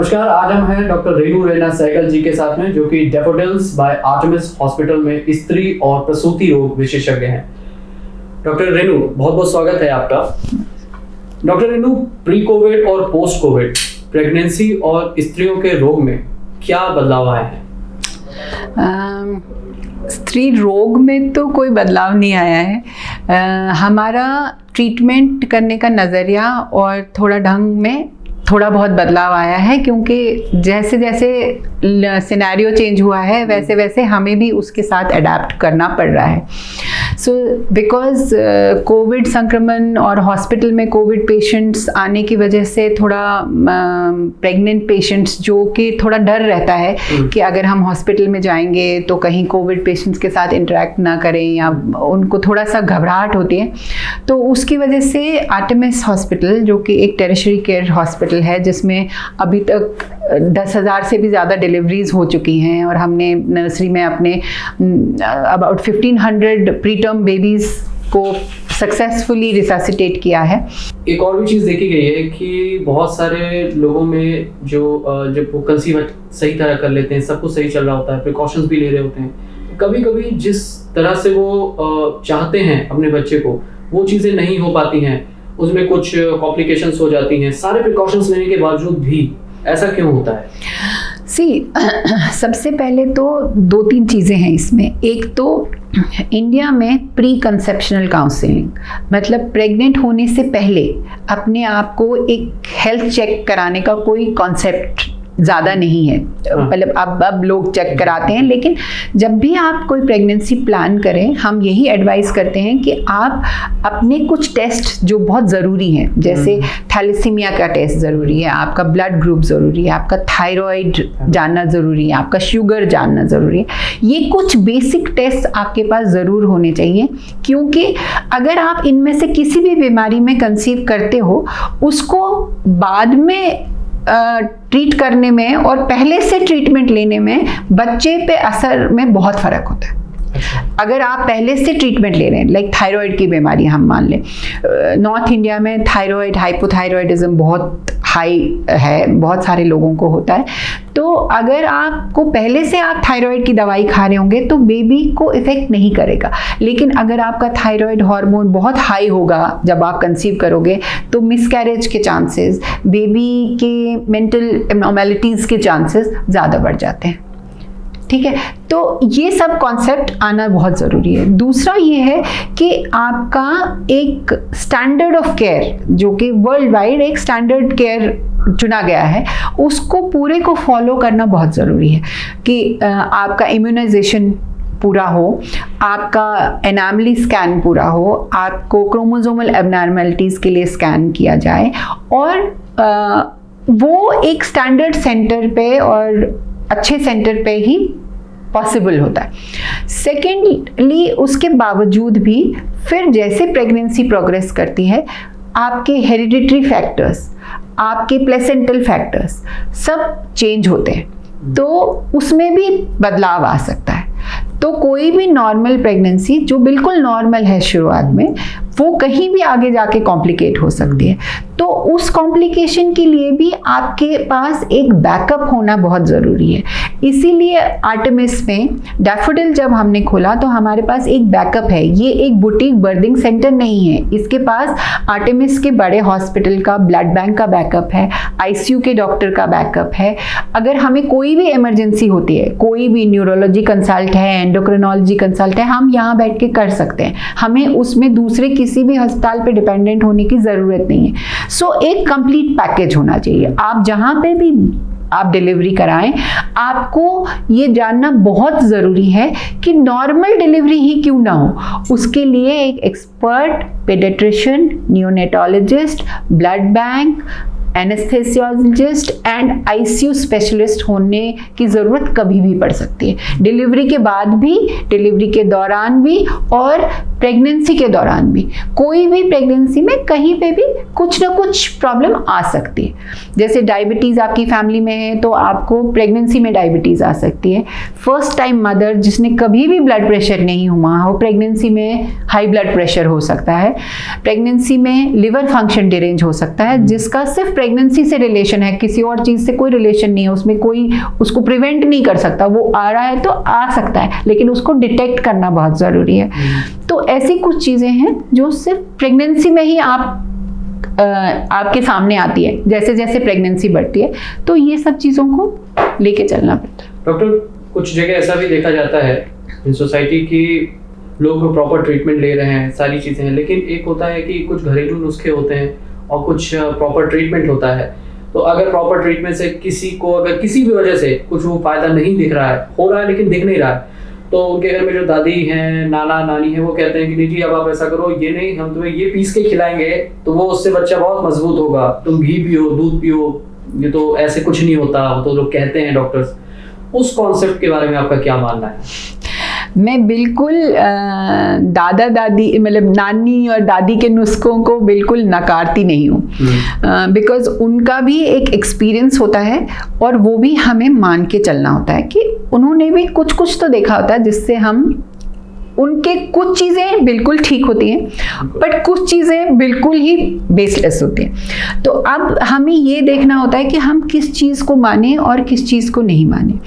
नमस्कार, आज हम हैं डॉक्टर रेणु रैना सहगल जी के साथ में, जो कि डैफोडिल्स बाय आर्टेमिस हॉस्पिटल में स्त्री और प्रसूति रोग विशेषज्ञ हैं। डॉक्टर रेणु, बहुत बहुत स्वागत है आपका। डॉक्टर रेणु, प्री कोविड और पोस्ट कोविड प्रेगनेंसी और स्त्रियों के रोग में क्या बदलाव आए हैं? स्त्री रोग में तो कोई बदलाव नहीं आया है। हमारा ट्रीटमेंट करने का नज़रिया और थोड़ा ढंग में थोड़ा बहुत बदलाव आया है, क्योंकि जैसे जैसे सिनेरियो चेंज हुआ है वैसे वैसे हमें भी उसके साथ अडेप्ट करना पड़ रहा है। सो बिकॉज कोविड संक्रमण और हॉस्पिटल में कोविड पेशेंट्स आने की वजह से थोड़ा प्रेग्नेंट पेशेंट्स जो कि थोड़ा डर रहता है कि अगर हम हॉस्पिटल में जाएंगे तो कहीं कोविड पेशेंट्स के साथ इंटरेक्ट ना करें, या उनको थोड़ा सा घबराहट होती है। तो उसकी वजह से आर्टेमिस हॉस्पिटल, जो कि एक टेरिशरी केयर हॉस्पिटल है जिसमें अभी तक 10,000 से भी ज़्यादा डिलीवरीज हो चुकी हैं, और हमने नर्सरी में अपने अबाउट 1500 प्रीटर्म बेबीज़ को सक्सेसफुली रिससिटेट किया है। एक और भी चीज़ देखी गई है कि बहुत सारे लोगों में जब वो कंसीव सही तरह कर लेते हैं, सब कुछ सही चल रहा होता है, प्रिकॉशंस भी ले रहे होते हैं, कभी कभी जिस तरह से वो चाहते हैं अपने बच्चे को, वो चीज़ें नहीं हो पाती हैं, उसमें कुछ कॉम्प्लिकेशंस हो जाती हैं। सारे प्रिकॉशंस लेने के बावजूद भी ऐसा क्यों होता है? सबसे पहले तो 2-3 चीज़ें हैं इसमें। एक तो इंडिया में प्री कंसेप्शनल काउंसलिंग, मतलब प्रेग्नेंट होने से पहले अपने आप को एक हेल्थ चेक कराने का कोई कॉन्सेप्ट ज़्यादा नहीं है। मतलब अब लोग चेक कराते हैं, लेकिन जब भी आप कोई प्रेगनेंसी प्लान करें, हम यही एडवाइस करते हैं कि आप अपने कुछ टेस्ट जो बहुत ज़रूरी हैं, जैसे थैलेसीमिया का टेस्ट ज़रूरी है, आपका ब्लड ग्रुप ज़रूरी है, आपका थायराइड जानना ज़रूरी है, आपका शुगर जानना ज़रूरी है। ये कुछ बेसिक टेस्ट आपके पास ज़रूर होने चाहिए, क्योंकि अगर आप इनमें से किसी भी बीमारी में कंसीव करते हो, उसको बाद में ट्रीट करने में और पहले से ट्रीटमेंट लेने में बच्चे पे असर में बहुत फ़र्क होता है। अगर आप पहले से ट्रीटमेंट ले रहे हैं, लाइक थायराइड की बीमारी हम मान लें, नॉर्थ इंडिया में थायराइड, हाइपोथायराइडिज्म बहुत हाई है, बहुत सारे लोगों को होता है। तो अगर आपको पहले से आप थायराइड की दवाई खा रहे होंगे तो बेबी को इफ़ेक्ट नहीं करेगा, लेकिन अगर आपका थायराइड हार्मोन बहुत हाई होगा जब आप कंसीव करोगे, तो मिसकैरेज के चांसेस, बेबी के मेंटल एबनॉर्मैलिटीज़ के चांसेस ज़्यादा बढ़ जाते हैं। ठीक है, तो ये सब कॉन्सेप्ट आना बहुत ज़रूरी है। दूसरा ये है कि आपका एक स्टैंडर्ड ऑफ केयर, जो कि वर्ल्ड वाइड एक स्टैंडर्ड केयर चुना गया है, उसको पूरे को फॉलो करना बहुत ज़रूरी है। कि आपका इम्यूनाइजेशन पूरा हो, आपका एनामली स्कैन पूरा हो, आपको क्रोमोसोमल एबनॉर्मैलिटीज़ के लिए स्कैन किया जाए, और वो एक स्टैंडर्ड सेंटर पे और अच्छे सेंटर पे ही पॉसिबल होता है। सेकेंडली, उसके बावजूद भी फिर जैसे प्रेगनेंसी प्रोग्रेस करती है, आपके हेरिडिटरी फैक्टर्स, आपके प्लेसेंटल फैक्टर्स सब चेंज होते हैं, तो उसमें भी बदलाव आ सकता है। तो कोई भी नॉर्मल प्रेगनेंसी जो बिल्कुल नॉर्मल है शुरुआत में, वो कहीं भी आगे जाके कॉम्प्लिकेट हो सकती है। तो उस कॉम्प्लिकेशन के लिए भी आपके पास एक बैकअप होना बहुत ज़रूरी है। इसीलिए आर्टेमिस में डैफोडिल जब हमने खोला तो हमारे पास एक बैकअप है। ये एक बुटीक बर्थिंग सेंटर नहीं है, इसके पास आर्टेमिस के बड़े हॉस्पिटल का ब्लड बैंक का बैकअप है, आईसीयू के डॉक्टर का बैकअप है। अगर हमें कोई भी इमरजेंसी होती है, कोई भी न्यूरोलॉजी कंसल्ट है, एंडोक्रिनोलॉजी कंसल्ट है, हम यहाँ बैठ के कर सकते हैं। हमें उसमें दूसरे किसी भी अस्पताल पे डिपेंडेंट होने की ज़रूरत नहीं है। सो एक कंप्लीट पैकेज होना चाहिए। आप जहाँ पे भी आप डिलीवरी कराएं, आपको ये जानना बहुत ज़रूरी है कि नॉर्मल डिलीवरी ही क्यों ना हो, उसके लिए एक expert paediatrician, neonatologist, blood bank, anaesthesiologist and ICU specialist होने की ज़रूरत कभी भी पड़ सकती है। डिलीवरी के बाद भी, डिलीवरी के दौरान भी, और प्रेगनेंसी के दौरान भी। कोई भी प्रेगनेंसी में कहीं पे भी कुछ ना कुछ प्रॉब्लम आ सकती है। जैसे डायबिटीज़ आपकी फैमिली में है तो आपको प्रेगनेंसी में डायबिटीज़ आ सकती है। फर्स्ट टाइम मदर जिसने कभी भी ब्लड प्रेशर नहीं हुआ हो, प्रेगनेंसी में हाई ब्लड प्रेशर हो सकता है। प्रेगनेंसी में लिवर फंक्शन डिरेंज हो सकता है, जिसका सिर्फ प्रेगनेंसी से रिलेशन है, किसी और चीज से कोई रिलेशन नहीं है, उसमें कोई उसको प्रिवेंट नहीं कर सकता, वो आ रहा है तो आ सकता है, लेकिन उसको डिटेक्ट करना बहुत जरूरी है। तो ऐसी कुछ चीजें हैं जो सिर्फ प्रेगनेंसी में ही आपके सामने आती है, जैसे जैसे प्रेगनेंसी बढ़ती है, तो ये सब चीजों को लेके चलना पड़ता है। डॉक्टर, कुछ जगह ऐसा भी देखा जाता है इन सोसाइटी की लोग प्रॉपर ट्रीटमेंट ले रहे हैं, सारी चीजें हैं, लेकिन एक होता है कि कुछ घरेलू नुस्खे होते हैं और कुछ प्रॉपर ट्रीटमेंट होता है। तो अगर प्रॉपर ट्रीटमेंट से किसी को अगर किसी भी वजह से कुछ वो फायदा नहीं दिख रहा है, हो रहा है लेकिन दिख नहीं रहा है, तो उनके घर में जो दादी हैं, नाना नानी है, वो कहते हैं कि नहीं जी अब आप ऐसा करो, ये नहीं हम तुम्हें ये पीस के खिलाएंगे तो वो उससे बच्चा बहुत मजबूत होगा, तुम घी पियो, दूध पियो, ये तो ऐसे कुछ नहीं होता, तो लोग कहते हैं डॉक्टर्स। उस कॉन्सेप्ट के बारे में आपका क्या मानना है? मैं बिल्कुल दादा दादी मतलब नानी और दादी के नुस्खों को बिल्कुल नकारती नहीं हूँ, बिकॉज उनका भी एक एक्सपीरियंस होता है और वो भी हमें मान के चलना होता है कि उन्होंने भी कुछ कुछ तो देखा होता है, जिससे हम उनके कुछ चीज़ें बिल्कुल ठीक होती हैं बट कुछ चीज़ें बिल्कुल ही बेसलेस होती हैं। तो अब हमें ये देखना होता है कि हम किस चीज़ को माने और किस चीज़ को नहीं माने।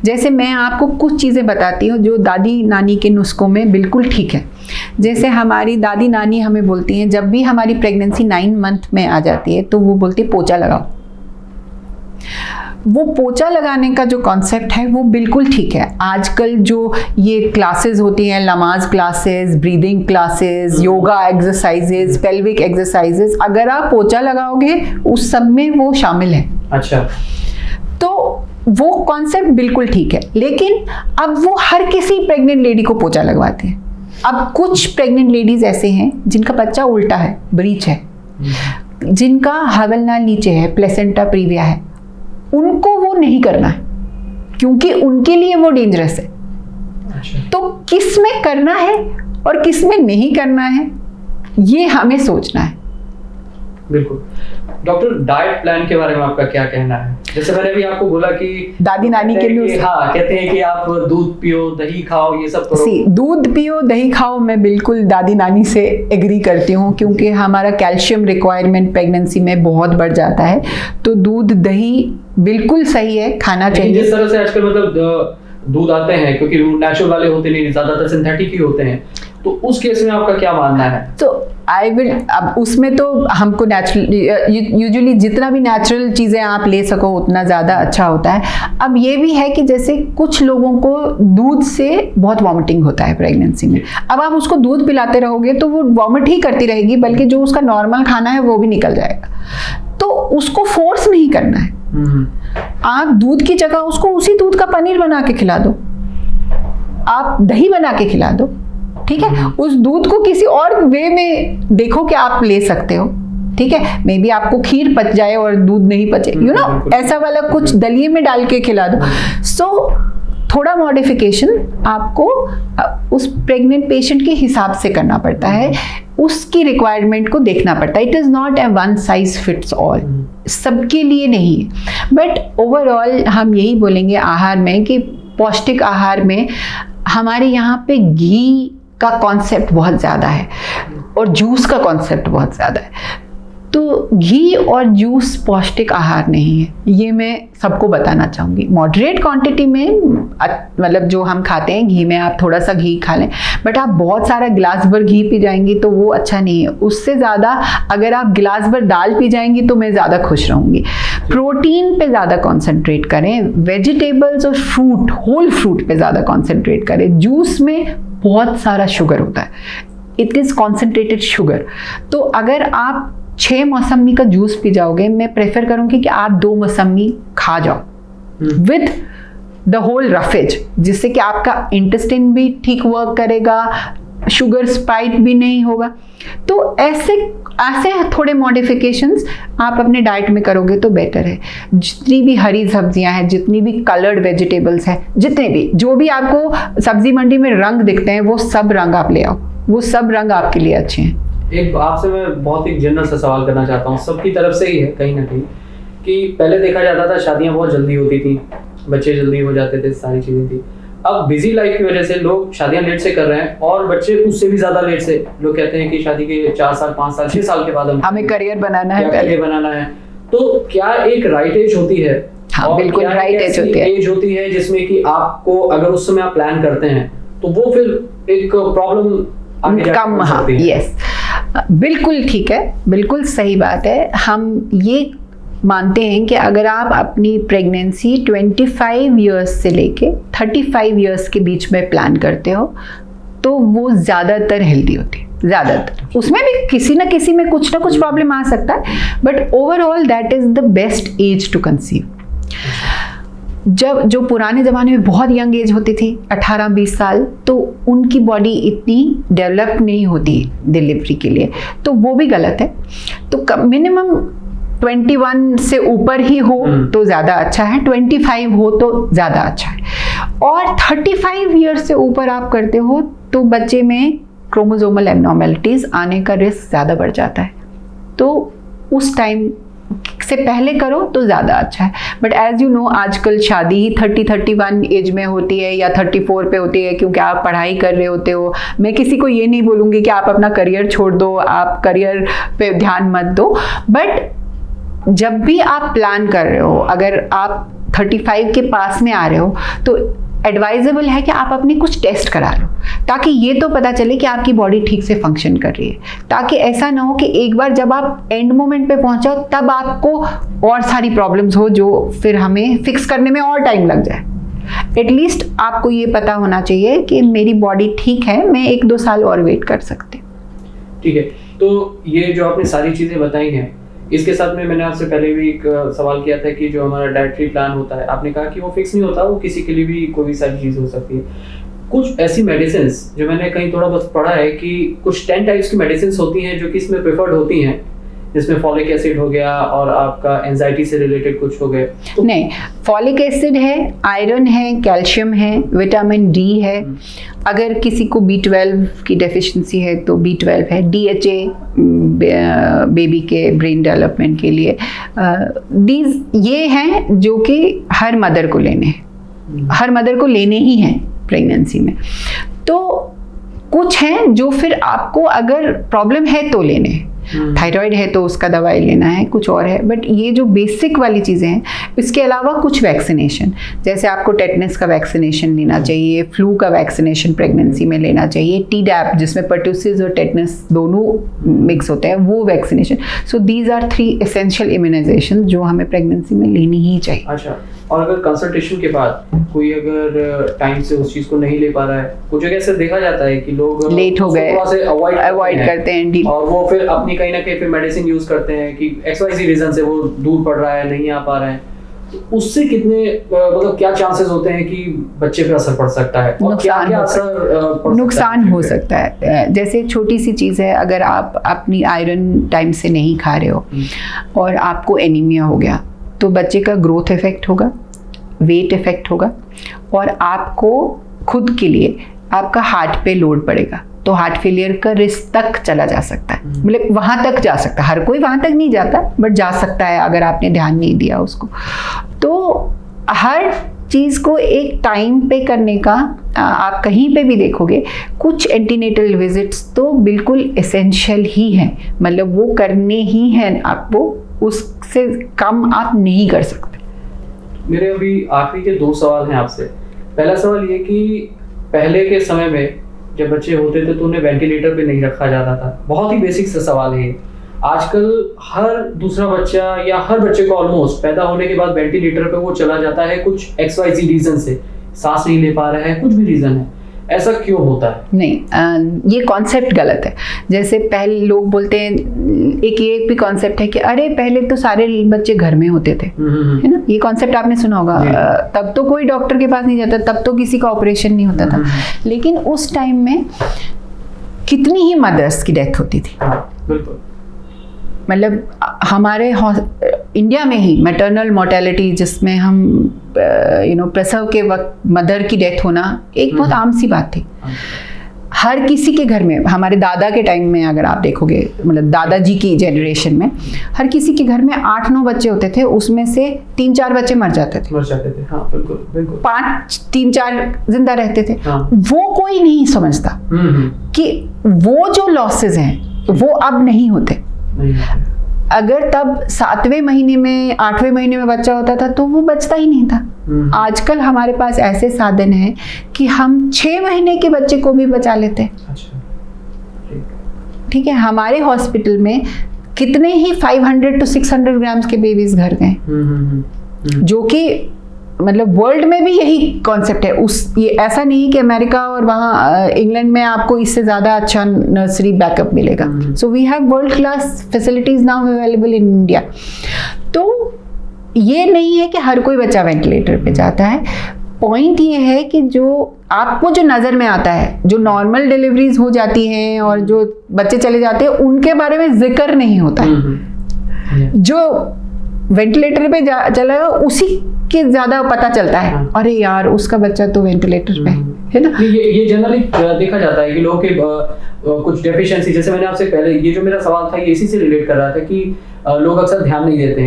जैसे मैं आपको कुछ चीज़ें बताती हूँ जो दादी नानी के नुस्खों में बिल्कुल ठीक है। जैसे हमारी दादी नानी हमें बोलती हैं, जब भी हमारी प्रेगनेंसी 9 मंथ में आ जाती है तो वो बोलती है पोछा लगाओ। वो पोछा लगाने का जो कॉन्सेप्ट है वो बिल्कुल ठीक है। आजकल जो ये क्लासेस होती हैं, नमाज classes, breathing classes, yoga exercises, pelvic exercises, अगर आप पोछा लगाओगे उस सब में वो शामिल है। अच्छा, तो वो कॉन्सेप्ट बिल्कुल ठीक है, लेकिन अब वो हर किसी प्रेग्नेंट लेडी को पोछा लगवाते हैं। अब कुछ प्रेग्नेंट लेडीज ऐसे हैं जिनका बच्चा उल्टा है, ब्रीच है, जिनका हवलनाल नीचे है, प्लेसेंटा प्रीविया है, उनको वो नहीं करना है क्योंकि उनके लिए वो डेंजरस है। अच्छा। तो किस में करना है और किस में नहीं करना है ये हमें सोचना है। बिल्कुल। डॉक्टर, डाइट प्लान के बारे में आपका क्या कहना है? जैसे मैंने भी आपको बोला कि दादी नानी के लिए कहते हैं कि आप दूध पियो, दही खाओ, ये सब करो। दूध पियो, दही खाओ, मैं बिल्कुल दादी नानी से एग्री करती हूँ क्योंकि हमारा कैल्शियम रिक्वायरमेंट प्रेगनेंसी में बहुत बढ़ जाता है। तो दूध दही बिल्कुल सही है, खाना चाहिए। जिस तरह से आजकल मतलब दूध आते हैं, क्योंकि नेचुरल वाले होते नहीं, ज्यादातर सिंथेटिक ही होते हैं, तो उस केस में आपका क्या मानना है? तो आई विल, अब उसमें तो हमको नेचुरल, यूजुअली जितना भी नेचुरल चीज़ें आप ले सको उतना ज़्यादा अच्छा होता है। अब ये भी है कि जैसे कुछ लोगों को दूध से बहुत वॉमिटिंग होता है प्रेगनेंसी में, अब आप उसको दूध पिलाते रहोगे तो वो वॉमिट ही करती रहेगी, बल्कि जो उसका नॉर्मल खाना है वो भी निकल जाएगा। तो उसको फोर्स नहीं करना है, आप दूध की जगह उसको उसी दूध का पनीर बना के खिला दो, आप दही बना के खिला दो, ठीक है। उस दूध को किसी और वे में देखो कि आप ले सकते हो, ठीक है। मे बी आपको खीर पच जाए और दूध नहीं पचे, यू नो, ऐसा वाला कुछ दलिए में डाल के खिला दो। सो थोड़ा मॉडिफिकेशन आपको उस प्रेग्नेंट पेशेंट के हिसाब से करना पड़ता है, उसकी रिक्वायरमेंट को देखना पड़ता है। It is not a one size fits all, सबके लिए नहीं है। बट ओवरऑल हम यही बोलेंगे आहार में कि पौष्टिक आहार में हमारे यहाँ पे घी का कॉन्सेप्ट बहुत ज़्यादा है और जूस का कॉन्सेप्ट बहुत ज़्यादा है। तो घी और जूस पौष्टिक आहार नहीं है, ये मैं सबको बताना चाहूँगी। मॉडरेट क्वांटिटी में, मतलब जो हम खाते हैं घी में, आप थोड़ा सा घी खा लें, बट आप बहुत सारा गिलास भर घी पी जाएंगी तो वो अच्छा नहीं है। उससे ज़्यादा अगर आप गिलास भर दाल पी जाएंगी तो मैं ज़्यादा खुश रहूँगी। प्रोटीन पे ज़्यादा कॉन्सेंट्रेट करें, वेजिटेबल्स और फ्रूट, होल फ्रूट पे ज़्यादा कॉन्सेंट्रेट करें। जूस में बहुत सारा शुगर होता है, इट इज़ कॉन्सेंट्रेटेड शुगर। तो अगर आप 6 मौसमी का जूस पी जाओगे, मैं प्रेफर करूँगी कि आप 2 मौसमी खा जाओ विद द होल रफेज, जिससे कि आपका इंटेस्टाइन भी ठीक वर्क करेगा, शुगर स्पाइक भी नहीं होगा। तो ऐसे थोड़े मॉडिफिकेशंस आप अपने डाइट में करोगे तो बेटर है। जितनी भी हरी सब्जियां हैं, जितनी भी कलर्ड वेजिटेबल्स हैं, जितने भी जो भी आपको सब्जी मंडी में रंग दिखते हैं, वो सब रंग आप ले आओ, वो सब रंग आपके लिए अच्छे हैं। एक आपसे मैं बहुत ही जनरल सा सवाल करना चाहता हूँ, सबकी तरफ से ही है कहीं ना कहीं, कि पहले देखा जाता था शादियाँ बहुत जल्दी होती थी, बच्चे जल्दी हो जाते थे, सारी चीज़ें थी। अब बिजी लाइफ की वजह से लोग शादियां लेट से कर रहे हैं और बच्चे उससे भी ज्यादा लेट से। लोग कहते हैं कि शादी के 4 साल, 5 साल, 6 साल के बाद हमें करियर बनाना है, करियर बनाना है। तो क्या एक राइट एज होती है? हाँ, बिल्कुल राइट एज होती है। एज होती है जिसमें कि आपको अगर उस समय आप प्लान करते हैं तो वो फिर एक प्रॉब्लम आगे जाके कम, हाँ, यस, बिल्कुल ठीक है, बिल्कुल सही बात है। हम ये मानते हैं कि अगर आप अपनी प्रेगनेंसी 25 इयर्स से लेके 35 इयर्स के बीच में प्लान करते हो तो वो ज़्यादातर हेल्दी होती है, ज़्यादातर। उसमें भी किसी ना किसी में कुछ ना कुछ प्रॉब्लम आ सकता है, but overall that is the best age to conceive. जब जो पुराने ज़माने में बहुत यंग एज होती थी 18-20 साल, तो उनकी बॉडी इतनी डेवलप नहीं होती डिलीवरी के लिए, तो वो भी गलत है। तो मिनिमम 21 से ऊपर ही हो तो ज़्यादा अच्छा है, 25 हो तो ज़्यादा अच्छा है। और 35 ईयर्स से ऊपर आप करते हो तो बच्चे में क्रोमोसोमल एबनॉर्मेलिटीज़ आने का रिस्क ज़्यादा बढ़ जाता है, तो उस टाइम से पहले करो तो ज़्यादा अच्छा है। बट एज यू नो, आजकल शादी ही 30-31 एज में होती है या 34 पे होती है, क्योंकि आप पढ़ाई कर रहे होते हो। मैं किसी को ये नहीं बोलूँगी कि आप अपना करियर छोड़ दो, आप करियर पे ध्यान मत दो, बट जब भी आप प्लान कर रहे हो, अगर आप 35 के पास में आ रहे हो तो एडवाइजेबल है कि आप अपने कुछ टेस्ट करा लो, ताकि ये तो पता चले कि आपकी बॉडी ठीक से फंक्शन कर रही है, ताकि ऐसा ना हो कि एक बार जब आप एंड मोमेंट पे पहुंचो तब आपको और सारी प्रॉब्लम्स हो जो फिर हमें फिक्स करने में और टाइम लग जाए। एटलीस्ट आपको ये पता होना चाहिए कि मेरी बॉडी ठीक है, मैं 1-2 साल और वेट कर सकती हूँ। ठीक है, तो ये जो आपने सारी चीज़ें बताई हैं, इसके साथ में मैंने आपसे पहले भी एक सवाल किया था कि जो हमारा डाइटरी प्लान होता है, आपने कहा कि वो फिक्स नहीं होता, वो किसी के लिए भी कोई भी सारी चीज़ हो सकती है। कुछ ऐसी मेडिसिन जो मैंने कहीं थोड़ा बहुत पढ़ा है कि कुछ 10 टाइप्स की मेडिसिन होती हैं जो कि इसमें प्रेफर्ड होती हैं, जिसमें फॉलिक एसिड हो गया और आपका एंजाइटी से रिलेटेड कुछ हो गए। तो नहीं, फॉलिक एसिड है, आयरन है, कैल्शियम है, विटामिन डी है। अगर किसी को B12 की डेफिशिएंसी है तो B12 है, DHA बेबी के ब्रेन डेवलपमेंट के लिए। ये हैं जो कि हर मदर को लेने हैं, हर मदर को लेने ही हैं प्रेगनेंसी में। तो कुछ हैं जो फिर आपको अगर प्रॉब्लम है तो लेने हैं, थायराइड है तो उसका दवाई लेना है, कुछ और है। बट ये जो बेसिक वाली चीज़ें हैं, इसके अलावा कुछ वैक्सीनेशन, जैसे आपको टेटनस का वैक्सीनेशन लेना चाहिए, फ्लू का वैक्सीनेशन प्रेगनेंसी में लेना चाहिए, Tdap जिसमें पर्टूसिस और टेटनस दोनों मिक्स होते हैं, वो vaccination. So these are 3 essential immunisation जो हमें प्रेगनेंसी में लेनी ही चाहिए। अच्छा, और अगर कंसल्टेशन के बाद कोई अगर टाइम से उस चीज़ को नहीं ले पा रहा है, कुछ जगह ऐसा देखा जाता है कि लोग लेट हो गए, अवॉइड करते हैं और वो फिर अपनी कहीं ना कहीं फिर मेडिसिन यूज करते हैं कि XYZ रीजन से वो दूर पड़ रहा है, नहीं आ पा रहे हैं, तो उससे कितने मतलब क्या चांसेस होते हैं कि बच्चे पे असर पड़ सकता है और नुकसान हो सकता है। जैसे छोटी सी चीज़ है, अगर आप अपनी आयरन टाइम से नहीं खा रहे हो और आपको एनीमिया हो गया तो बच्चे का ग्रोथ इफेक्ट होगा, वेट इफेक्ट होगा, और आपको खुद के लिए आपका हार्ट पे लोड पड़ेगा, तो हार्ट फेलियर का रिस्क तक चला जा सकता है। मतलब वहाँ तक जा सकता है, हर कोई वहाँ तक नहीं जाता बट जा सकता है अगर आपने ध्यान नहीं दिया उसको। तो हर चीज़ को एक टाइम पे करने का, आप कहीं पे भी देखोगे कुछ एंटीनेटल विजिट्स तो बिल्कुल एसेंशियल ही हैं, मतलब वो करने ही हैं आपको, उससे कम आप नहीं कर सकते। मेरे अभी आखिरी के 2 सवाल हैं आपसे। पहला सवाल ये कि पहले के समय में जब बच्चे होते थे तो उन्हें वेंटिलेटर पे नहीं रखा जाता था, बहुत ही बेसिक सा सवाल है। आजकल हर दूसरा बच्चा या हर बच्चे को ऑलमोस्ट पैदा होने के बाद वेंटिलेटर पे वो चला जाता है, कुछ XYZ रीजन से, सांस नहीं ले पा रहा है, कुछ भी रीजन है। ऐसा क्यों होता है? नहीं, ये कॉन्सेप्ट गलत है। जैसे पहले लोग बोलते हैं, एक भी कॉन्सेप्ट है कि अरे पहले तो सारे बच्चे घर में होते थे, है ना, ये कॉन्सेप्ट आपने सुना होगा। तब तो कोई डॉक्टर के पास नहीं जाता, तब तो किसी का ऑपरेशन नहीं होता था। लेकिन उस टाइम में कितनी ही मदर्स की डेथ होती थी। बिल्कुल, मतलब हमारे इंडिया में ही मैटरनल मोर्टेलिटी, जिसमें हम प्रसव के वक्त मदर की डेथ होना एक बहुत आम सी बात थी। हर किसी के घर में, हमारे दादा के टाइम में अगर आप देखोगे, मतलब दादाजी की जनरेशन में, हर किसी के घर में 8-9 बच्चे होते थे, उसमें से 3-4 बच्चे मर जाते थे। हाँ, बिल्कुल बिल्कुल। 3-4 जिंदा रहते थे। हाँ। वो कोई नहीं समझता कि वो जो लॉसेस हैं वो अब नहीं होते। अगर तब 7वें महीने में 8वें महीने में बच्चा होता था तो वो बचता ही नहीं था। आजकल हमारे पास ऐसे साधन हैं कि हम 6 महीने के बच्चे को भी बचा लेते हैं। अच्छा, ठीक है, हमारे हॉस्पिटल में कितने ही 500 to 600 ग्राम्स के बेबीज घर गए, जो कि मतलब वर्ल्ड में भी यही कॉन्सेप्ट है। ये ऐसा नहीं कि अमेरिका और वहाँ इंग्लैंड में आपको इससे ज़्यादा अच्छा नर्सरी बैकअप मिलेगा। So we have world class facilities now available in India. तो ये नहीं है कि हर कोई बच्चा वेंटिलेटर पे जाता है। पॉइंट ये है कि जो आपको जो नज़र में आता है, जो नॉर्मल डिलीवरीज हो जाती हैं और जो बच्चे चले जाते हैं, उनके बारे में जिक्र नहीं होता है। जो वेंटिलेटर पे चला गया उसी के ज्यादा पता चलता है, अरे यार उसका बच्चा तो वेंटिलेटर पे है ना। ये जनरली देखा जाता है कि लोगों के कुछ डेफिशिएंसी, जैसे मैंने आपसे पहले ये जो मेरा सवाल था ये इसी से रिलेट कर रहा था कि लोग अक्सर ध्यान नहीं देते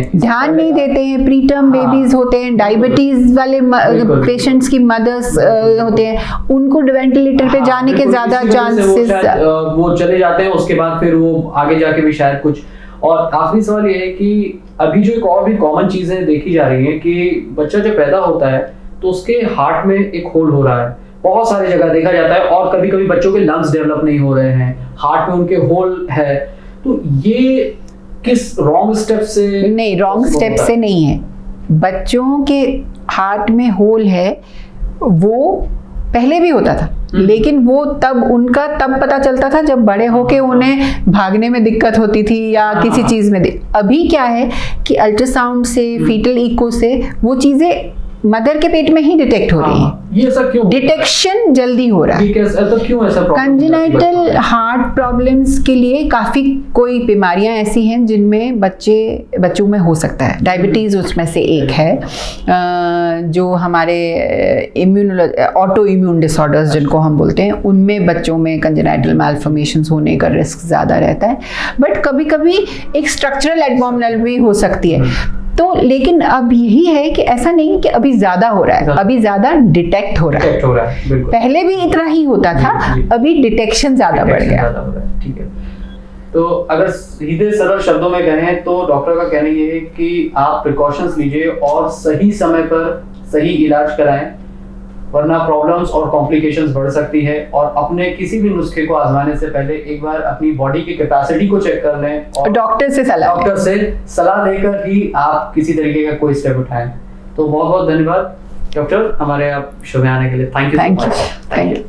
हैं, प्री टर्म बेबीज होते हैं, डायबिटीज वाले पेशेंट्स की मदर्स होते हैं, उनको वेंटिलेटर पे जाने के ज्यादा चांसेस, वो चले जाते हैं, उसके बाद फिर वो आगे जाके भी शायद कुछ। और आखिरी सवाल ये है कि अभी जो एक और भी कॉमन चीजें देखी जा रही हैं कि बच्चा जब पैदा होता है तो उसके हार्ट में एक होल हो रहा है, बहुत सारी जगह देखा जाता है, और कभी कभी बच्चों के लंग्स डेवलप नहीं हो रहे हैं, हार्ट में उनके होल है। तो ये किस रॉन्ग स्टेप से? नहीं, रॉन्ग स्टेप से नहीं है। बच्चों के हार्ट में होल है वो पहले भी होता था, लेकिन वो उनका तब पता चलता था जब बड़े होके उन्हें भागने में दिक्कत होती थी या किसी चीज में अभी क्या है कि अल्ट्रासाउंड से, फीटल इको से वो चीजें मदर के पेट में ही डिटेक्ट हो रही है। ये सब क्यों? डिटेक्शन जल्दी हो रहा है। क्यों ऐसा? कंजेनाइटल हार्ट प्रॉब्लम्स के लिए काफी कोई बीमारियां ऐसी हैं जिनमें बच्चों में हो सकता है। डायबिटीज उसमें से एक है, जो हमारे ऑटो इम्यून डिसऑर्डर्स जिनको हम बोलते हैं, उनमें बच्चों में कंजेनाइटल मैलफॉर्मेशंस होने का रिस्क ज्यादा रहता है। बट कभी कभी एक स्ट्रक्चरल एडनॉर्मल भी हो सकती है। तो लेकिन अब यही है कि ऐसा नहीं कि अभी ज्यादा हो रहा है, अभी ज्यादा डिटेक्ट हो रहा है। पहले भी इतना ही होता था, अभी डिटेक्शन ज्यादा बढ़ गया। ठीक है, तो अगर सीधे सरल शब्दों में कहें तो डॉक्टर का कहना ये है कि आप प्रिकॉशंस लीजिए और सही समय पर सही इलाज कराएं, वरना प्रॉब्लम्स और कॉम्प्लिकेशंस बढ़ सकती है। और अपने किसी भी नुस्खे को आजमाने से पहले एक बार अपनी बॉडी की कैपेसिटी को चेक कर लें और डॉक्टर से सलाह लेकर ही आप किसी तरीके का कोई स्टेप उठाएं। तो बहुत बहुत धन्यवाद डॉक्टर, हमारे आप शो में आने के लिए। Thank you.